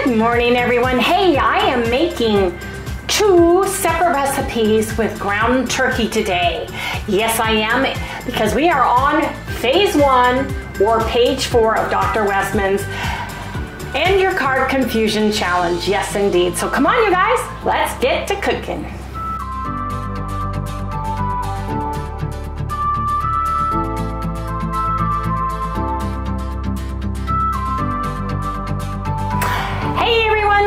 Good morning, everyone. Hey, I am making 2 separate recipes with ground turkey today. Yes, I am, because we are on phase 1 or page 4 of Dr. Westman's End Your Carb Confusion Challenge. Yes, indeed. So come on, you guys, let's get to cooking.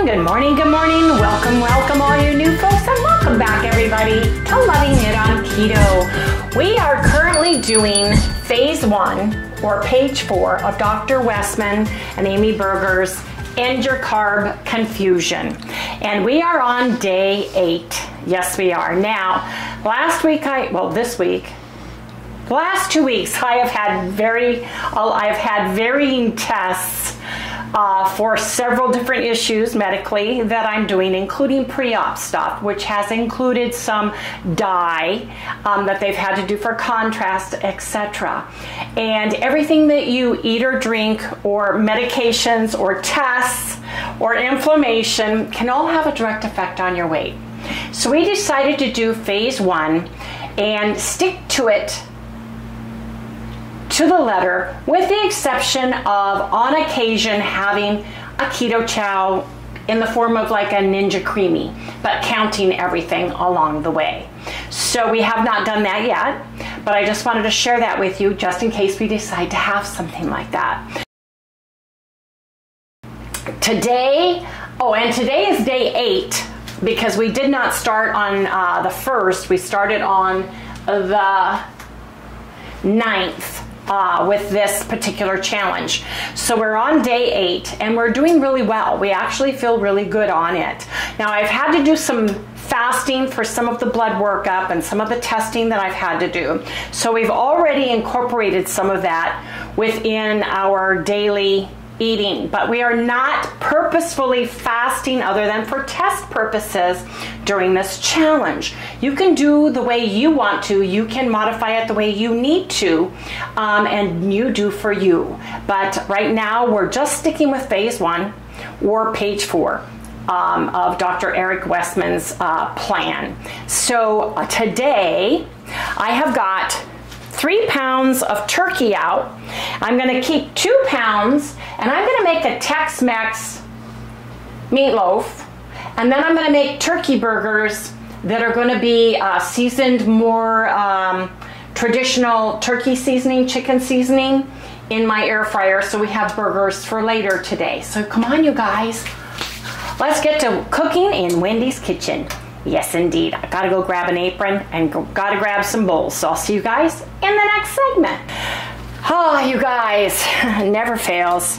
Good morning, good morning. Welcome, welcome all you new folks, and welcome back everybody to Loving It on Keto. We are currently doing phase 1 or page 4 of Dr. Westman and Amy Berger's End Your Carb Confusion. And we are on day 8. Yes, we are. Now, last week, this week, the last 2 weeks, I've had varying tests for several different issues medically that I'm doing, including pre-op stuff, which has included some dye that they've had to do for contrast, etc. And everything that you eat or drink or medications or tests or inflammation can all have a direct effect on your weight. So we decided to do phase 1 and stick to it to the letter, with the exception of on occasion having a keto chow in the form of like a Ninja Creamy, but counting everything along the way. So we have not done that yet, but I just wanted to share that with you just in case we decide to have something like that. Today is day 8, because we did not start on the 1st, we started on the 9th. With this particular challenge. So we're on day 8 and we're doing really well. We actually feel really good on it. Now, I've had to do some fasting for some of the blood workup and some of the testing that I've had to do. So we've already incorporated some of that within our daily eating, but we are not purposefully fasting other than for test purposes during this challenge. You can do the way you want to, you can modify it the way you need to, and you do for you. But right now we're just sticking with phase 1 or page 4 of Dr. Eric Westman's plan. So today I have got 3 pounds of turkey out. I'm going to keep 2 pounds, and I'm going to make a Tex-Mex meatloaf, and then I'm going to make turkey burgers that are going to be seasoned more traditional turkey seasoning, chicken seasoning in my air fryer, so we have burgers for later today. So come on, you guys, let's get to cooking in Wendy's kitchen. Yes, indeed. I gotta go grab an apron and gotta grab some bowls. So I'll see you guys in the next segment. Oh, you guys, never fails.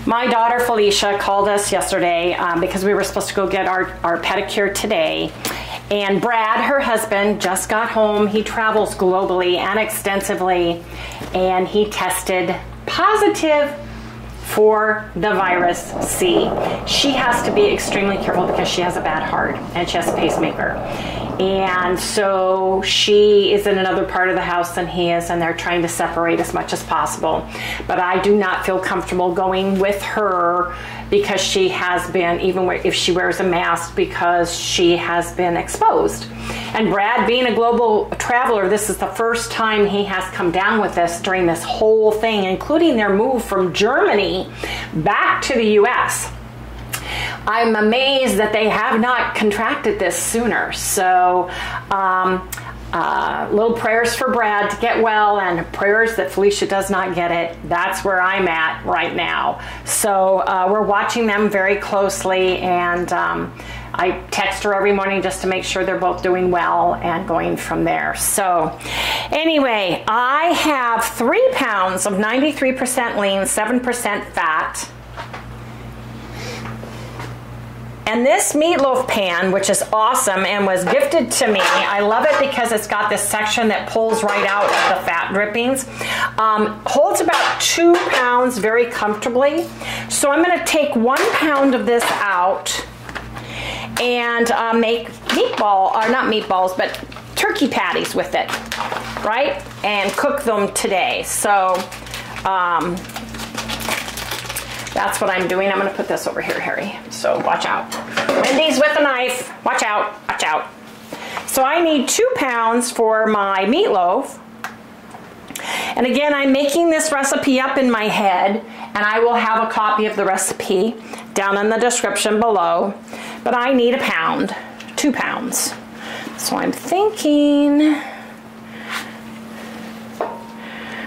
My daughter Felicia called us yesterday because we were supposed to go get our pedicure today. And Brad, her husband, just got home. He travels globally and extensively, and he tested positive for the virus C. She has to be extremely careful because she has a bad heart and she has a pacemaker. And so she is in another part of the house than he is, and they're trying to separate as much as possible. But I do not feel comfortable going with her because she has been, even if she wears a mask, because she has been exposed. And Brad, being a global traveler, this is the first time he has come down with this during this whole thing, including their move from Germany back to the US. I'm amazed that they have not contracted this sooner. So little prayers for Brad to get well, and prayers that Felicia does not get it. That's where I'm at right now. So we're watching them very closely, and I text her every morning just to make sure they're both doing well and going from there. So anyway, I have 3 pounds of 93% lean, 7% fat. And this meatloaf pan, which is awesome and was gifted to me, I love it because it's got this section that pulls right out the fat drippings, holds about 2 pounds very comfortably. So I'm going to take 1 pound of this out and make not meatballs, but turkey patties with it, right? And cook them today. So That's what I'm doing. I'm going to put this over here, Harry. So watch out. Wendy's with a knife. Watch out. Watch out. So I need 2 pounds for my meatloaf. And again, I'm making this recipe up in my head, and I will have a copy of the recipe down in the description below. But I need a pound, 2 pounds. So I'm thinking,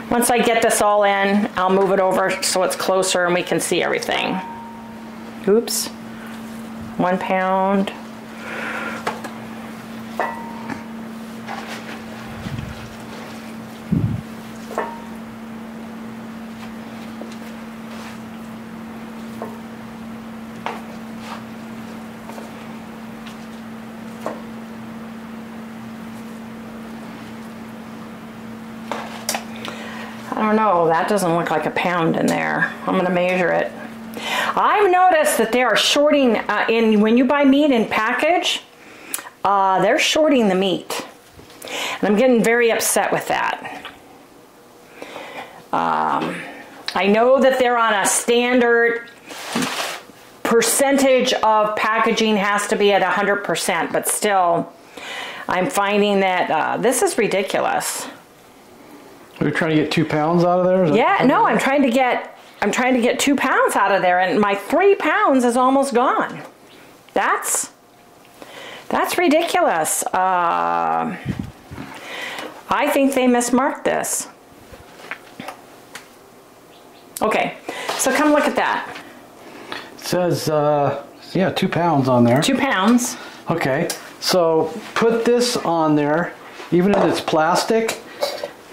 once I get this all in, I'll move it over so it's closer and we can see everything. Oops. 1 pound. I don't know, that doesn't look like a pound in there. I'm gonna measure it. I've noticed that they are shorting, when you buy meat in package, they're shorting the meat. And I'm getting very upset with that. I know that they're on a standard percentage of packaging has to be at 100%, but still, I'm finding that this is ridiculous. You're trying to get 2 pounds out of there? Yeah, no, I'm trying to get 2 pounds out of there, and my 3 pounds is almost gone. That's ridiculous. I think they mismarked this. Okay, so come look at that. It says, yeah, 2 pounds on there. 2 pounds. Okay, so put this on there, even if it's plastic,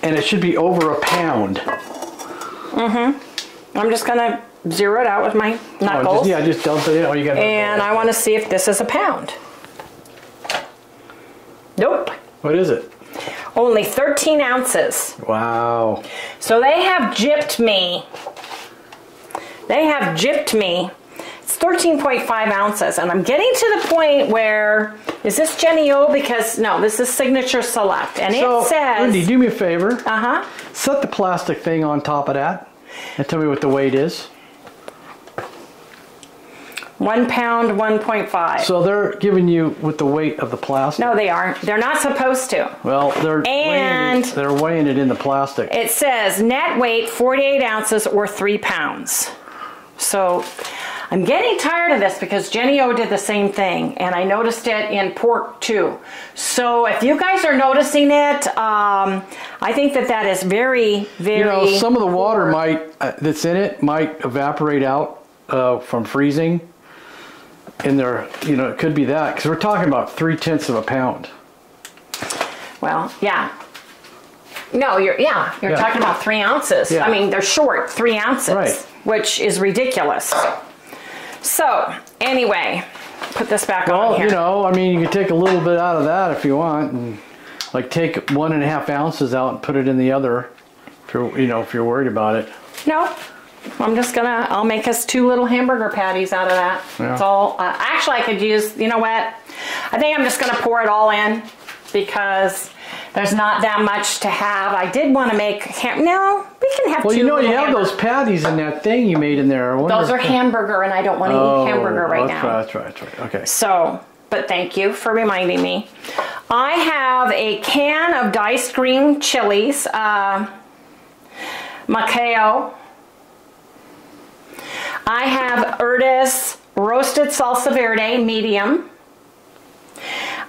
and it should be over a pound. Mm-hmm. I'm just gonna zero it out with my knuckles. Just dump it in. Oh, you got. And I want to see if this is a pound. Nope. What is it? Only 13 ounces. Wow. So they have gypped me. They have gypped me. It's 13.5 ounces, and I'm getting to the point where, is this Jenny O? Because, no, this is Signature Select, and it says... Wendy, do me a favor. Uh-huh. Set the plastic thing on top of that, and tell me what the weight is. 1 pound, 1.5. So they're giving you with the weight of the plastic? No, they aren't. They're not supposed to. Well, they're weighing it in the plastic. It says net weight 48 ounces or 3 pounds. So... I'm getting tired of this because Jenny O did the same thing, and I noticed it in pork too. So if you guys are noticing it, I think that is very, very... You know, some of the water that's in it might evaporate out from freezing. And there, it could be that, because we're talking about 3/10 of a pound. Well, yeah. No, you're talking about 3 ounces. Yeah. I mean, they're short 3 ounces, right, which is ridiculous. So, anyway, put this back on here. I mean, you can take a little bit out of that if you want, and like take 1.5 ounces out and put it in the other, if you're worried about it. No, I'll make us 2 little hamburger patties out of that. Yeah. It's all, actually I could use, you know what? I think I'm just gonna pour it all in because there's not that much to have. I did want to make, no, we can have 2. Well, you have those patties in that thing you made in there. Those are hamburger, and I don't want to eat hamburger right now. That's right. Okay. So, but thank you for reminding me. I have a can of diced green chilies, Macao. I have Erda's roasted salsa verde, medium.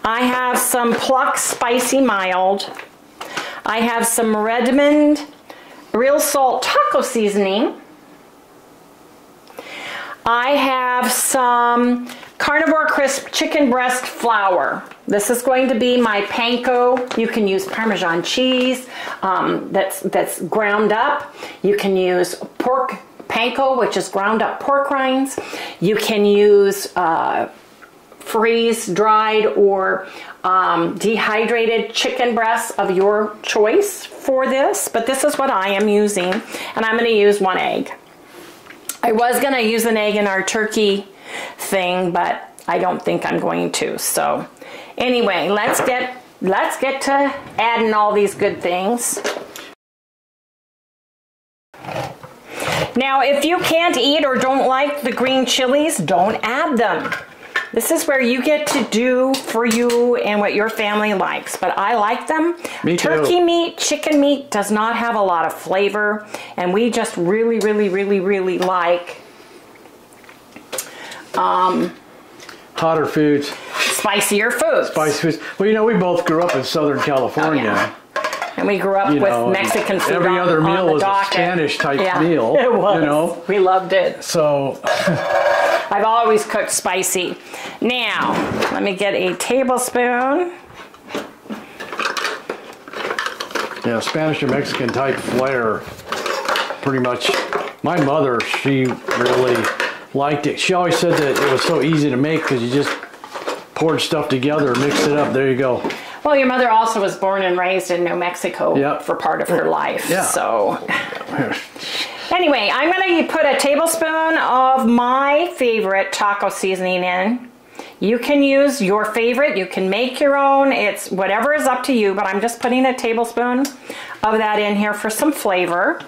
I have some Pluck Spicy Mild. I have some Redmond Real Salt Taco Seasoning. I have some Carnivore Crisp Chicken Breast Flour. This is going to be my panko. You can use Parmesan cheese that's ground up. You can use pork panko, which is ground up pork rinds. You can use freeze-dried or dehydrated chicken breasts of your choice for this, but this is what I am using, and I'm going to use 1 egg. I was going to use an egg in our turkey thing, but I don't think I'm going to. So anyway, let's get to adding all these good things. Now, if you can't eat or don't like the green chilies, don't add them. This is where you get to do for you and what your family likes, but I like them. Me too. Turkey meat, chicken meat does not have a lot of flavor, and we just really, really, really, really like hotter foods. Spicier foods. Spicy foods. Well, you know, we both grew up in Southern California. Oh, yeah. And we grew up with Mexican food. Every other meal was a Spanish type meal. It was. You know? We loved it. So I've always cooked spicy. Now, let me get a tablespoon. Yeah, Spanish or Mexican type flair. Pretty much. My mother, she really liked it. She always said that it was so easy to make because you just poured stuff together, mixed it up. There you go. Well, your mother also was born and raised in New Mexico for part of her life. Yeah. So anyway, I'm going to put a tablespoon of my favorite taco seasoning in. You can use your favorite. You can make your own. It's whatever is up to you, but I'm just putting a tablespoon of that in here for some flavor.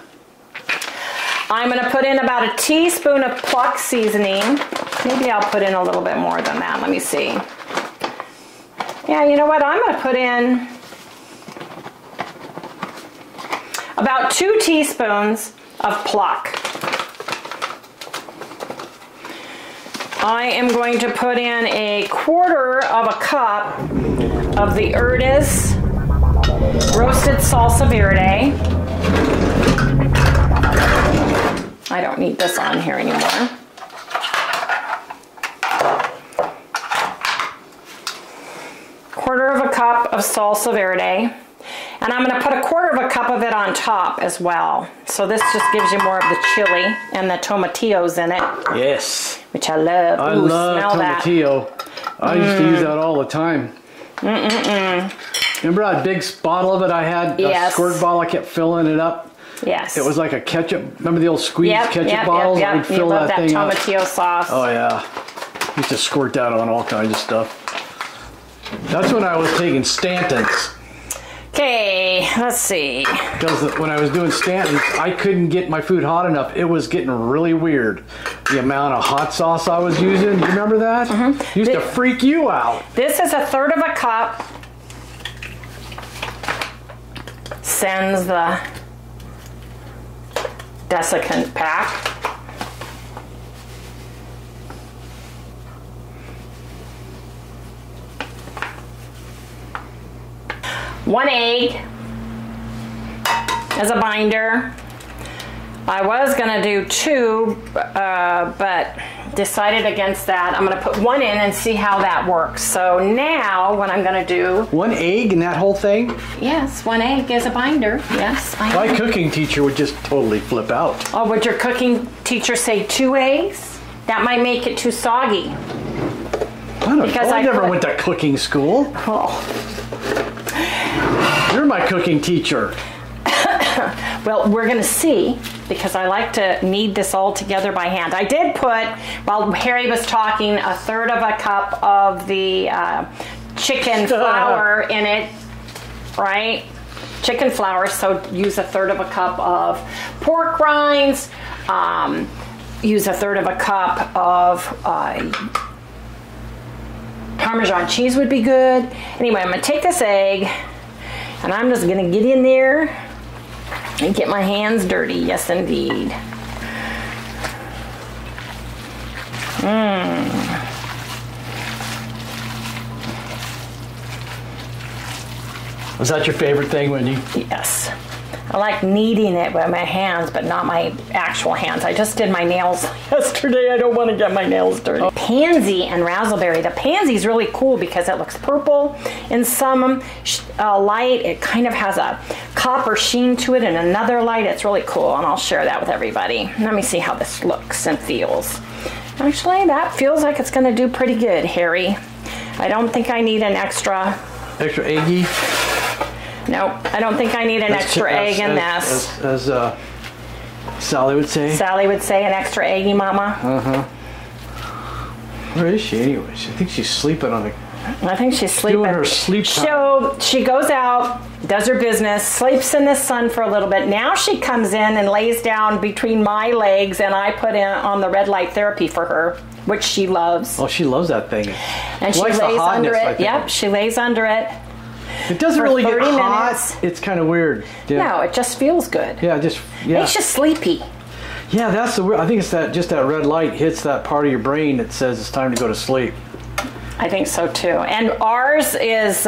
I'm going to put in about a teaspoon of PLUCK seasoning. Maybe I'll put in a little bit more than that. Let me see. Yeah, you know what? I'm going to put in about 2 teaspoons of PLUCK. I am going to put in a 1/4 of a cup of the Urtis roasted salsa verde. I don't need this on here anymore. Quarter of a cup of salsa verde, and I'm going to put a 1/4 of a cup of it on top as well. So this just gives you more of the chili and the tomatillos in it. Yes. Which I love. I love tomatillo. I used to use that all the time. Remember that big bottle of it I had? Yes. A squirt bottle, I kept filling it up. Yes. It was like a ketchup. Remember the old squeeze ketchup bottles? Yep. We'd fill that thing up. Tomatillo sauce. Oh yeah. Used to squirt that on all kinds of stuff. That's when I was taking Stanton's. Okay, let's see. Because when I was doing Stanton's, I couldn't get my food hot enough. It was getting really weird. The amount of hot sauce I was using. Do you remember that? Mm-hmm. Used to freak you out. This is a 1/3 of a cup. Sends the desiccant pack. One egg as a binder. I was gonna do 2, but decided against that. I'm gonna put 1 in and see how that works. So now what I'm gonna do. 1 egg in that whole thing? Yes, 1 egg as a binder, yes. My cooking teacher would just totally flip out. Oh, would your cooking teacher say 2 eggs? That might make it too soggy. I don't know. I never went to cooking school. Oh. You're my cooking teacher. Well, we're going to see, because I like to knead this all together by hand. I did put, while Harry was talking, a 1/3 of a cup of the chicken flour in it, right? Chicken flour, so use a 1/3 of a cup of pork rinds, use a 1/3 of a cup of Parmesan cheese would be good. Anyway, I'm going to take this egg, and I'm just going to get in there and get my hands dirty. Yes, indeed. Was that your favorite thing when you? Yes. I like kneading it with my hands, but not my actual hands. I just did my nails yesterday. I don't want to get my nails dirty. Oh. Pansy and razzleberry. The pansy is really cool because it looks purple in some light. It kind of has a copper sheen to it in another light. It's really cool, and I'll share that with everybody. Let me see how this looks and feels. Actually, that feels like it's going to do pretty good, Harry. I don't think I need an extra eggy. Nope, I don't think I need an extra egg in this. As Sally would say. Sally would say an extra eggy, Mama. Uh-huh. Where is she anyways? I think she's sleeping on the I think she's sleeping. Doing her sleep time. So she goes out, does her business, sleeps in the sun for a little bit. Now she comes in and lays down between my legs, and I put in on the red light therapy for her, which she loves. Oh, she loves that thing. And she lays under it. Yep, she lays under it. It doesn't really get hot. Minutes. It's kind of weird. Yeah. No, it just feels good. Yeah, Makes you sleepy. Yeah, that's the weird. I think it's that red light hits that part of your brain that says it's time to go to sleep. I think so too. And ours is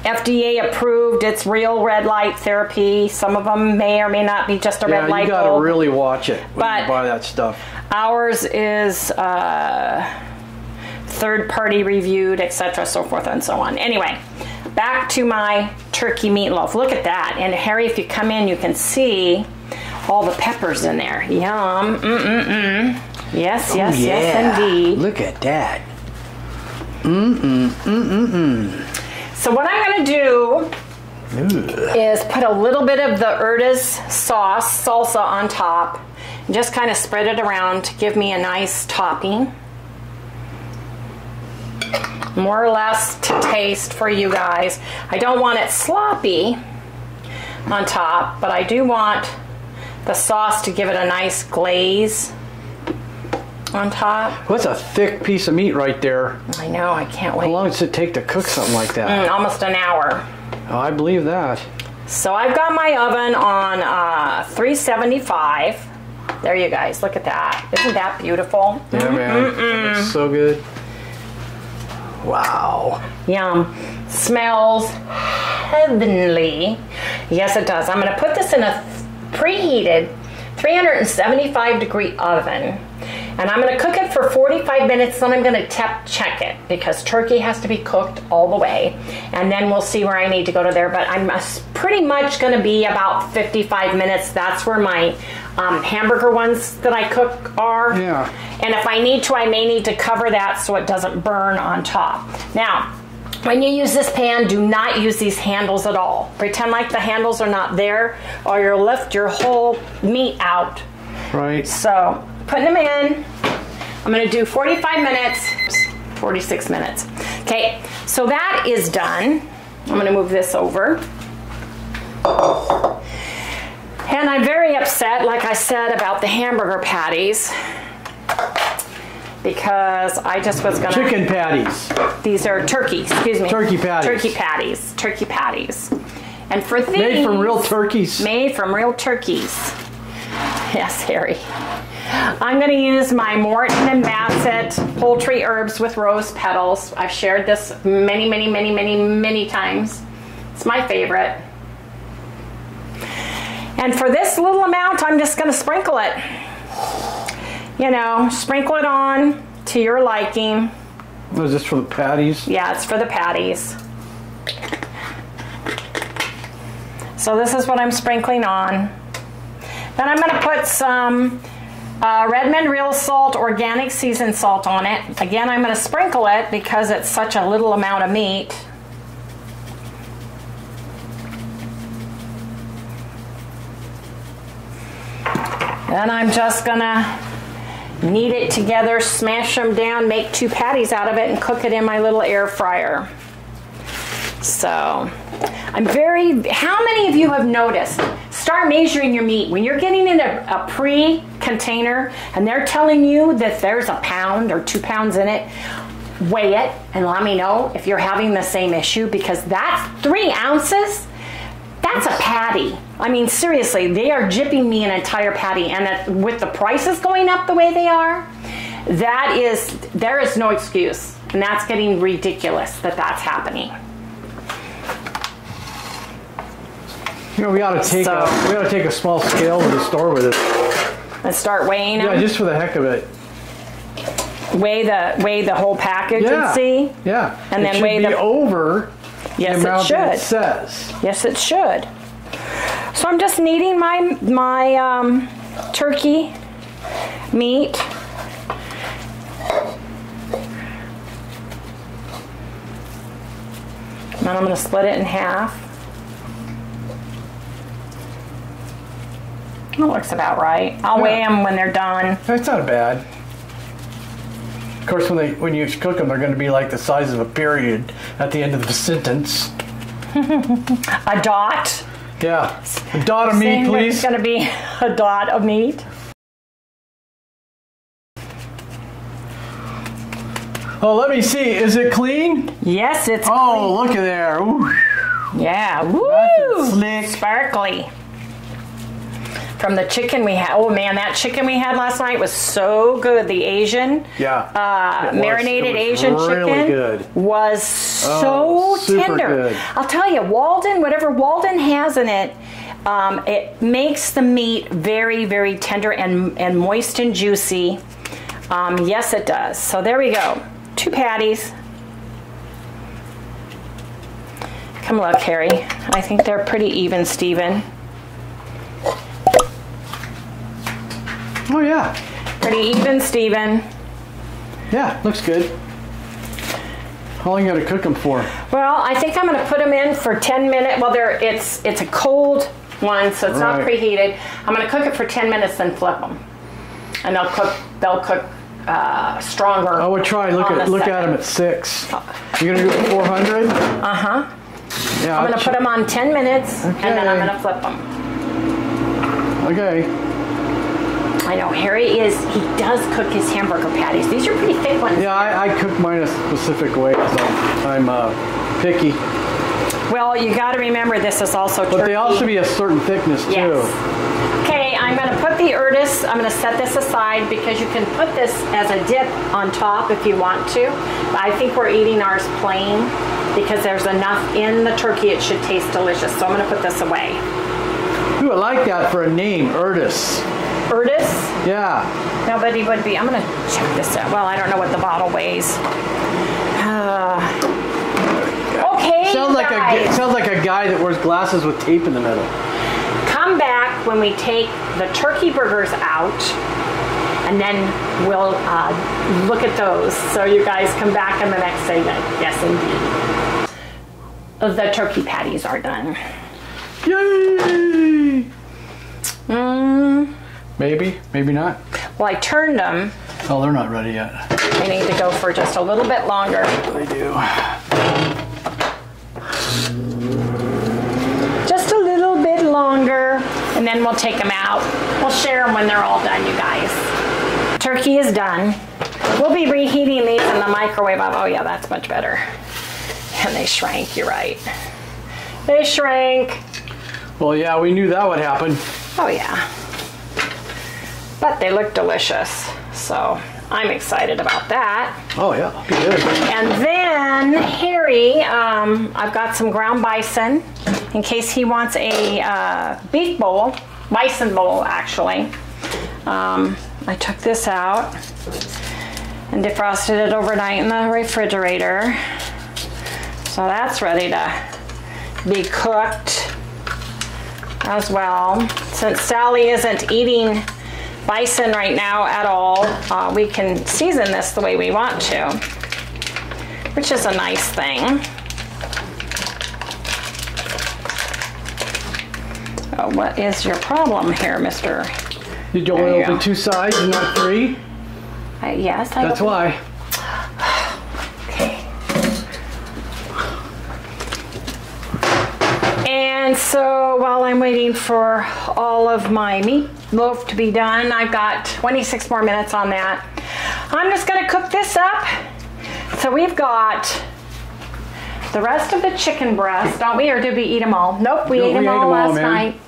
FDA approved. It's real red light therapy. Some of them may or may not be just a red light bulb. You gotta really watch it when you buy that stuff. Ours is third party reviewed, etc., so forth and so on. Anyway, back to my turkey meatloaf. Look at that. And Harry, if you come in, you can see all the peppers in there. Yum. Yes, yes, yes, indeed. Look at that. So what I'm going to do is put a little bit of the Erda's salsa on top, and just kind of spread it around to give me a nice topping. More or less to taste for you guys. I don't want it sloppy on top, but I do want the sauce to give it a nice glaze on top. Well, that's a thick piece of meat right there. I know, I can't wait. How long does it take to cook something like that? Almost an hour. Oh, I believe that. So I've got my oven on 375. There you guys, look at that. Isn't that beautiful? Yeah, man. It's so good. Wow. Yum. Smells heavenly. Yes, it does. I'm going to put this in a preheated 375 degree oven, and I'm going to cook it for 45 minutes. Then I'm going to check it, because turkey has to be cooked all the way, and then we'll see where I need to go to there. But I'm pretty much going to be about 55 minutes. That's where my hamburger ones that I cook are. Yeah. And if I need to, I may need to cover that so it doesn't burn on top. Now, when you use this pan, do not use these handles at all. Pretend like the handles are not there, or you'll lift your whole meat out. Right. So, putting them in. I'm going to do 45 minutes, 46 minutes. Okay, so that is done. I'm going to move this over. And I'm very upset, like I said, about the hamburger patties, because I just was gonna... Chicken patties. These are turkey, excuse me. Turkey patties. Turkey patties. Turkey patties. And for these... Made from real turkeys. Made from real turkeys. Yes, Harry. I'm gonna use my Morton and Bassett poultry herbs with rose petals. I've shared this many times. It's my favorite. And for this little amount, I'm just gonna sprinkle it. You know, sprinkle it on to your liking. Was this for the patties? Yeah, it's for the patties. So this is what I'm sprinkling on. Then I'm gonna put some Redmond Real Salt, organic seasoned salt on it. Again, I'm gonna sprinkle it because it's such a little amount of meat. Then I'm just gonna knead it together, smash them down, make 2 patties out of it, and cook it in my little air fryer. So, how many of you have noticed, start measuring your meat. When you're getting in a pre-container and they're telling you that there's a pound or 2 pounds in it, weigh it and let me know if you're having the same issue, because that's 3 ounces. That's a patty. I mean, seriously, they are jipping me an entire patty, and with the prices going up the way they are, there is no excuse, and that's getting ridiculous that that's happening. You know, we ought to take a small scale to the store with us and start weighing them. Yeah, just for the heck of it. Weigh the whole package and see. Yeah. And then weigh the over. Yes, the amount it should. That it says. Yes, it should. So I'm just kneading my turkey meat. Then I'm going to split it in half. That looks about right. I'll weigh them when they're done. That's not bad. course, when you cook them, they're going to be like the size of a period at the end of the sentence. A dot? Yeah. A dot of meat, please. It's going to be a dot of meat. Oh, let me see. Is it clean? Yes, it's clean. Oh, Look at there. Ooh. Yeah. Woo! That's slick. Sparkly. From the chicken we had. Oh man, that chicken we had last night was so good. The Asian, marinated Asian chicken was so tender. Good. I'll tell you, Walden, whatever Walden has in it, it makes the meat very, very tender and moist and juicy. Yes, it does. So there we go. 2 patties. Come look, Harry. I think they're pretty even, Steven. Oh yeah. Pretty even, Steven. Yeah, looks good. How long you gotta cook them for? Well, I think I'm gonna put them in for 10 minutes. Well, it's a cold one, so it's not preheated. I'm gonna cook it for 10 minutes, then flip them, and they'll cook stronger. I would try look at them at 6. You're gonna do it 400? Uh-huh. Yeah. I'm gonna put them on 10 minutes, and then I'm gonna flip them. Okay. I know Harry he does cook his hamburger patties. These are pretty thick ones. Yeah, I cook mine a specific way because I'm picky. Well, you got to remember this is also turkey. But they also be a certain thickness too. Yes. Okay, I'm going to put the Ertis. I'm going to set this aside because you can put this as a dip on top if you want to. But I think we're eating ours plain because there's enough in the turkey. It should taste delicious. So I'm going to put this away. Ooh, I like that for a name, Ertis. Ertis? Yeah. Nobody would be. I'm going to check this out. Well, I don't know what the bottle weighs. Okay, sounds like a guy that wears glasses with tape in the middle. Come back when we take the turkey burgers out, and then we'll look at those. So you guys come back in the next segment. Yes, indeed. The turkey patties are done. Yay! Maybe, maybe not. Well, I turned them. Oh, they're not ready yet. They need to go for just a little bit longer. They do. Just a little bit longer, and then we'll take them out. We'll share them when they're all done, you guys. Turkey is done. We'll be reheating these in the microwave. Oh yeah, that's much better. And they shrank, you're right. They shrank. Well, yeah, we knew that would happen. Oh yeah. But they look delicious, so I'm excited about that. Oh yeah, be good. And then Harry, I've got some ground bison in case he wants a beef bowl, bison bowl actually. I took this out and defrosted it overnight in the refrigerator. So that's ready to be cooked as well. Since Sally isn't eating bison right now at all, we can season this the way we want to, which is a nice thing. Oh, what is your problem here, mister? You don't want to open 2 sides and not 3? Yes, I That's why. Okay. And so while I'm waiting for all of my meatloaf to be done, I've got 26 more minutes on that. I'm just going to cook this up. So we've got the rest of the chicken breast, don't we? Or did we eat them all? Nope, we ate them all last night.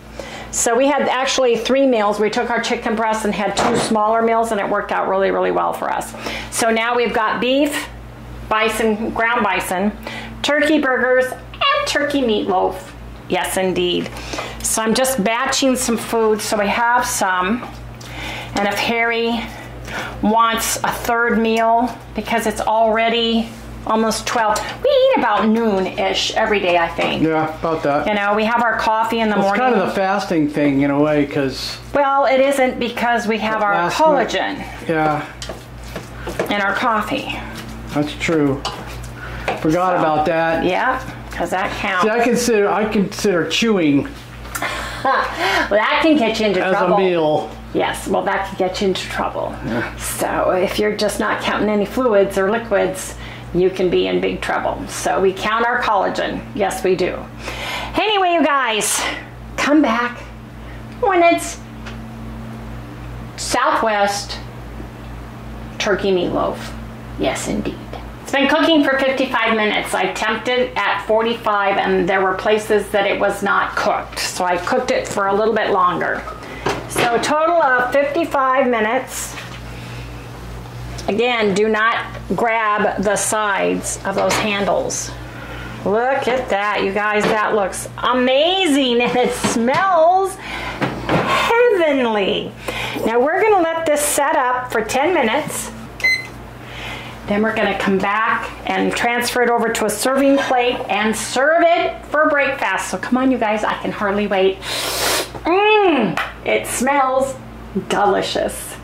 So we had actually 3 meals. We took our chicken breast and had 2 smaller meals, and it worked out really, really well for us. So now we've got beef, bison, ground bison, turkey burgers, and turkey meatloaf. Yes, indeed. So I'm just batching some food so we have some. And if Harry wants a 3rd meal, because it's already almost 12, we eat about noon-ish every day, I think. Yeah, about that. You know, we have our coffee in the morning. It's kind of the fasting thing in a way, because... Well, it isn't, because we have our collagen. Yeah. In our coffee. That's true. Forgot about that. Yeah, because that counts. See, I consider chewing well, that can get you into trouble. as a meal. Yes, well, that could get you into trouble. Yeah. So if you're just not counting any fluids or liquids, you can be in big trouble. So we count our collagen. Yes, we do. Anyway, you guys, come back when it's Southwest turkey meatloaf. Yes, indeed. It's been cooking for 55 minutes. I tempted at 45 and there were places that it was not cooked. So I cooked it for a little bit longer. So a total of 55 minutes. Again, do not grab the sides of those handles. Look at that, you guys, that looks amazing and it smells heavenly. Now we're gonna let this set up for 10 minutes. Then we're gonna come back and transfer it over to a serving plate and serve it for breakfast. So come on, you guys, I can hardly wait. It smells delicious.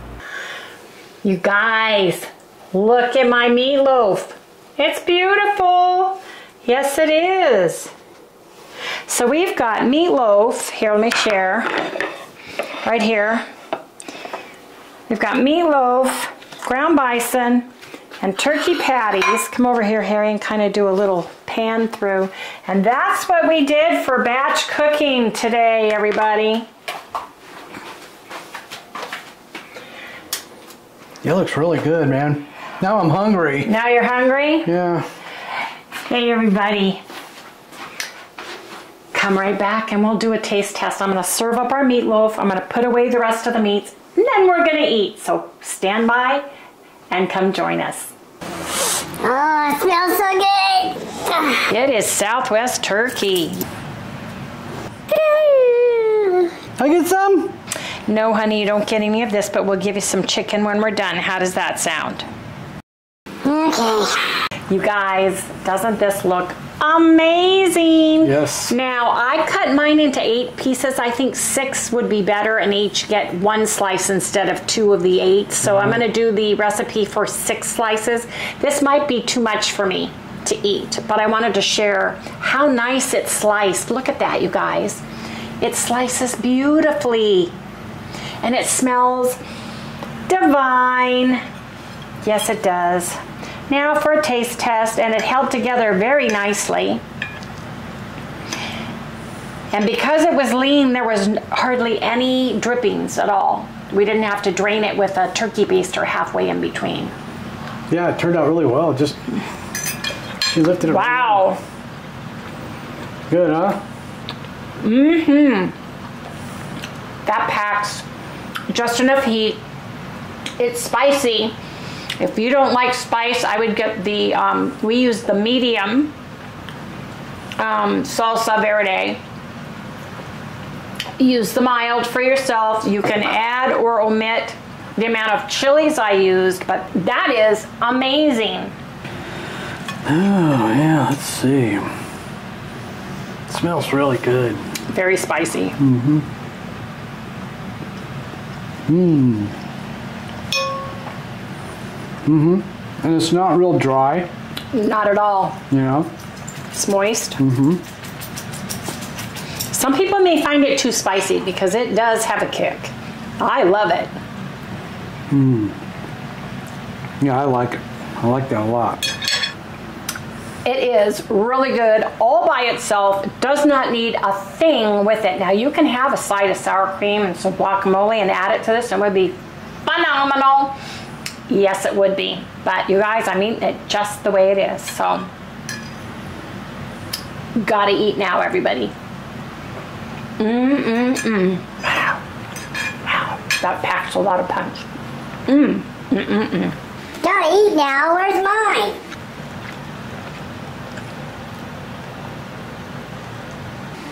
You guys, look at my meatloaf. It's beautiful. Yes, it is. So we've got meatloaf. Here, let me share. Right here. We've got meatloaf, ground bison, and turkey patties. Come over here, Harry, and kind of do a little pan through. And that's what we did for batch cooking today, everybody. It looks really good, man. Now I'm hungry. Now you're hungry? Yeah. Hey, everybody. Come right back and we'll do a taste test. I'm going to serve up our meatloaf. I'm going to put away the rest of the meats, and then we're going to eat. So stand by and come join us. Oh, it smells so good. It is Southwest turkey. I get some? No, honey, you don't get any of this, but we'll give you some chicken when we're done. How does that sound? Okay. You guys, doesn't this look amazing? Yes. Now, I cut mine into 8 pieces. I think 6 would be better and each get 1 slice instead of 2 of the 8. So I'm gonna do the recipe for 6 slices. This might be too much for me to eat, but I wanted to share how nice it's sliced. Look at that, you guys. It slices beautifully and it smells divine. Yes, it does. Now for a taste test, and it held together very nicely. And because it was lean, there was hardly any drippings at all. We didn't have to drain it with a turkey baster halfway in between. Yeah, it turned out really well. Just, she lifted it. Wow. Good, huh? Mm-hmm. That packs just enough heat. It's spicy. If you don't like spice, I would get the, we use the medium salsa verde. Use the mild for yourself. You can add or omit the amount of chilies I used, but that is amazing. Oh, yeah, let's see. It smells really good. Very spicy. Mm-hmm. Mmm. Mm-hmm. And it's not real dry. Not at all. You know? It's moist. Mm-hmm. Some people may find it too spicy because it does have a kick. I love it. Mm. Yeah, I like it. I like that a lot. It is really good all by itself. It does not need a thing with it. Now you can have a side of sour cream and some guacamole and add it to this and it would be phenomenal. Yes, it would be. But you guys, I mean it just the way it is. So, gotta eat now, everybody. Wow. Wow. That packs a lot of punch. Gotta eat now. Where's mine?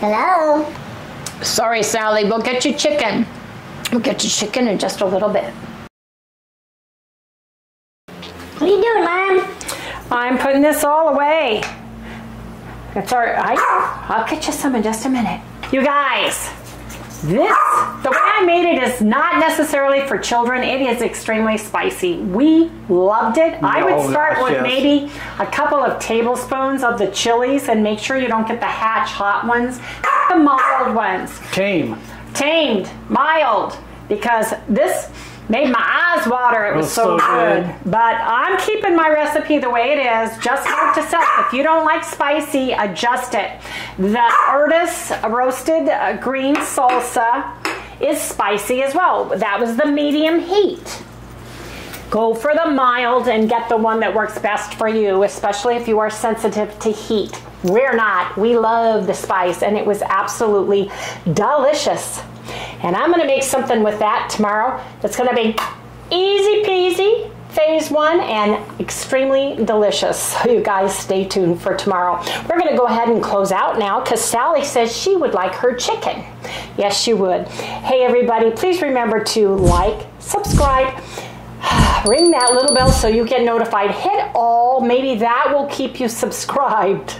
Hello? Sorry, Sally. We'll get you chicken. We'll get you chicken in just a little bit. What are you doing, Mom? I'm putting this all away. It's all right. I'll get you some in just a minute. You guys, the way I made it is not necessarily for children. It is extremely spicy. We loved it. I would start with maybe a couple of tablespoons of the chilies and make sure you don't get the Hatch hot ones. The mild ones. Tame. Tamed, mild. because this made my eyes water. It was so good. But I'm keeping my recipe the way it is. Just note to self, if you don't like spicy, adjust it. The Urtis roasted green salsa is spicy as well. That was the medium heat. Go for the mild and get the one that works best for you, especially if you are sensitive to heat. We're not. We love the spice, and it was absolutely delicious. And I'm gonna make something with that tomorrow that's gonna be easy peasy, phase one, and extremely delicious. So you guys stay tuned for tomorrow. We're gonna go ahead and close out now because Sally says she would like her chicken. Yes, she would. Hey everybody, please remember to like, subscribe, ring that little bell so you get notified. Hit all, maybe that will keep you subscribed.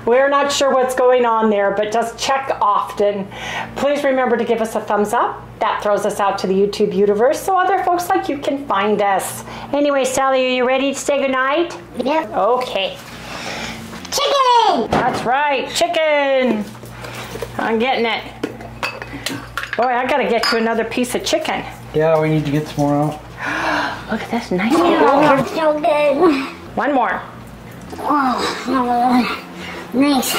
We're not sure what's going on there, but just check often. Please remember to give us a thumbs up. That throws us out to the YouTube universe so other folks like you can find us. Anyway, Sally, are you ready to say goodnight? Yep. Okay. Chicken! That's right, chicken. I'm getting it. Boy, I gotta get you another piece of chicken. Yeah, we need to get some more out. Look at this nice. Oh, it's so good. One more. Oh, nice.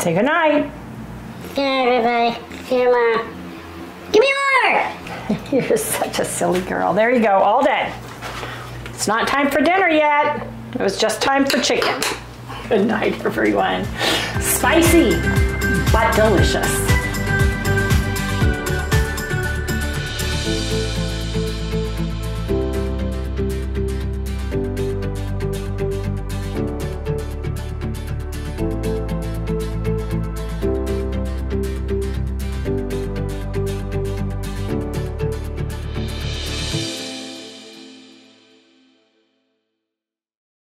Say goodnight. Good night, everybody. See you tomorrow. Give me more! You're such a silly girl. There you go, all dead. It's not time for dinner yet. It was just time for chicken. Good night, everyone. Spicy, but delicious.